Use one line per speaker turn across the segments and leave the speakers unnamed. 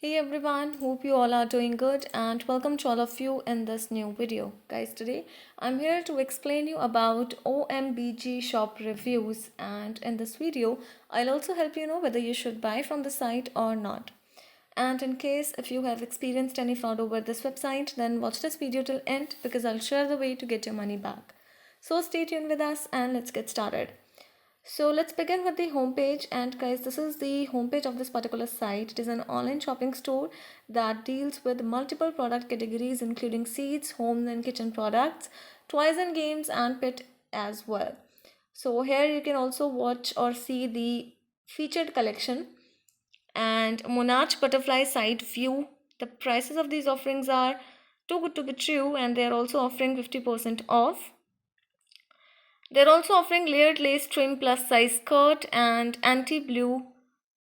Hey everyone, hope you all are doing good and welcome to all of you in this new video. Guys, today I'm here to explain you about OMBG shop reviews, and in this video I'll also help you know whether you should buy from the site or not. And in case if you have experienced any fraud over this website, then watch this video till end because I'll share the way to get your money back. So stay tuned with us and let's get started. So let's begin with the homepage, and guys, this is the homepage of this particular site. It is an online shopping store that deals with multiple product categories including seeds, home and kitchen products, toys and games, and pet as well. So here you can also watch or see the featured collection and Monarch butterfly side view. The prices of these offerings are too good to be true, and they are also offering 50% off. They're also offering layered lace trim plus size skirt and anti-blue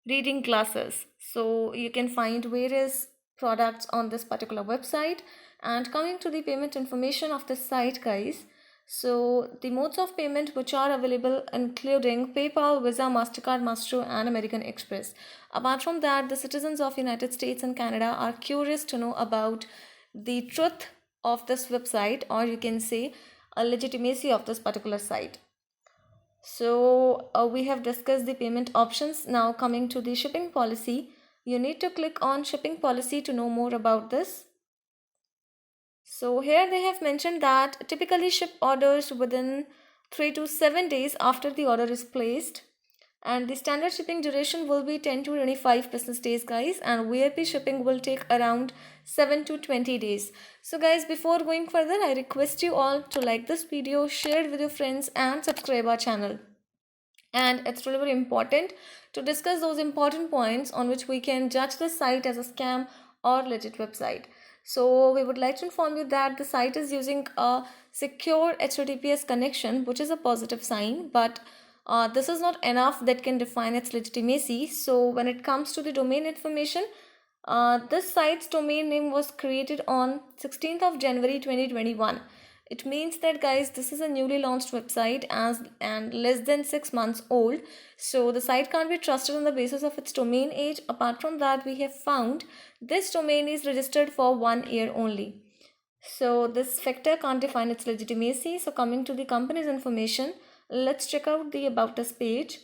reading glasses. So you can find various products on this particular website. And coming to the payment information of the site, guys. So the modes of payment which are available including PayPal, Visa, MasterCard, Maestro and American Express. Apart from that, the citizens of United States and Canada are curious to know about the truth of this website, or you can say a legitimacy of this particular site. So we have discussed the payment options. Now coming to the shipping policy, you need to click on shipping policy to know more about this. So here they have mentioned that typically ship orders within 3 to 7 days after the order is placed, and the standard shipping duration will be 10 to 25 business days, guys, and VIP shipping will take around 7 to 20 days. So guys, before going further, I request you all to like this video, share it with your friends and subscribe our channel. And it's really very important to discuss those important points on which we can judge the site as a scam or legit website. So we would like to inform you that the site is using a secure HTTPS connection, which is a positive sign, but this is not enough that can define its legitimacy. So when it comes to the domain information, this site's domain name was created on 16th of January 2021. It means that, guys, this is a newly launched website and less than 6 months old. So the site can't be trusted on the basis of its domain age. Apart from that, we have found this domain is registered for 1 year only. So this factor can't define its legitimacy. So coming to the company's information, let's check out the About Us page.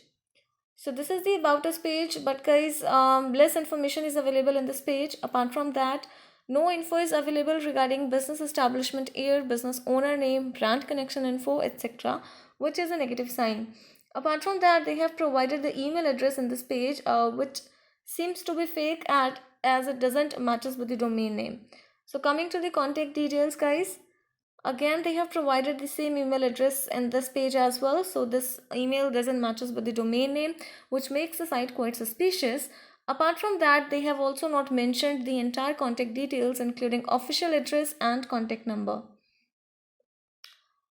So this is the About Us page, but guys, less information is available in this page. Apart from that, no info is available regarding business establishment year, business owner name, brand connection info, etc., which is a negative sign. Apart from that, they have provided the email address in this page, which seems to be fake as it doesn't matches with the domain name. So coming to the contact details, guys, again they have provided the same email address in this page as well. So this email doesn't matches with the domain name, which makes the site quite suspicious. Apart from that, they have also not mentioned the entire contact details including official address and contact number.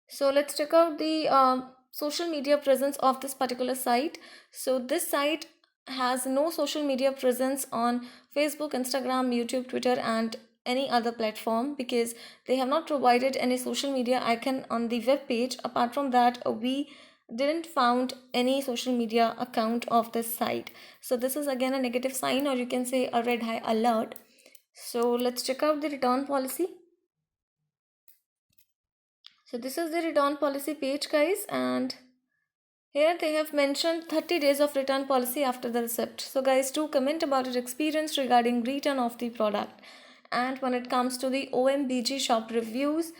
So let's check out the social media presence of this particular site. So this site has no social media presence on Facebook, Instagram, YouTube, Twitter and any other platform because they have not provided any social media icon on the web page. Apart from that, we didn't found any social media account of this site. So this is again a negative sign, or you can say a red high alert. So let's check out the return policy. So this is the return policy page, guys, and here they have mentioned 30 days of return policy after the receipt. So guys, do comment about your experience regarding return of the product. And when it comes to the OMBG shop reviews,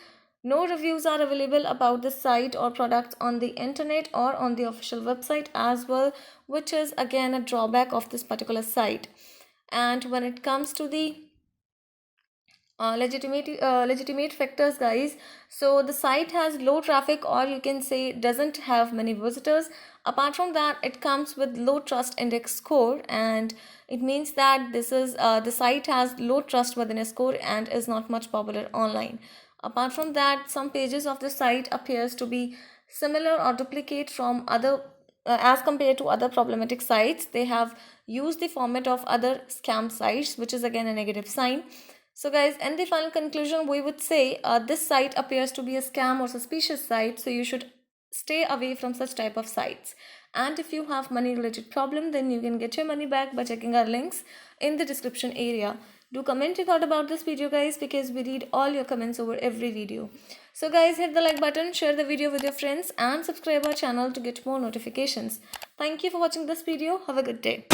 no reviews are available about the site or products on the internet or on the official website as well, which is again a drawback of this particular site. And when it comes to the legitimate factors, guys, so the site has low traffic, or you can say doesn't have many visitors. Apart from that, it comes with low trust index score, and it means that this is the site has low trustworthiness score and is not much popular online. Apart from that, some pages of the site appears to be similar or duplicate from other as compared to other problematic sites. They have used the format of other scam sites, which is again a negative sign. So guys, in the final conclusion, we would say this site appears to be a scam or suspicious site, so you should stay away from such type of sites. And if you have money related problem, then you can get your money back by checking our links in the description area. Do comment your thought about this video, guys, because we read all your comments over every video. So guys, hit the like button, share the video with your friends, and subscribe our channel to get more notifications. Thank you for watching this video. Have a good day.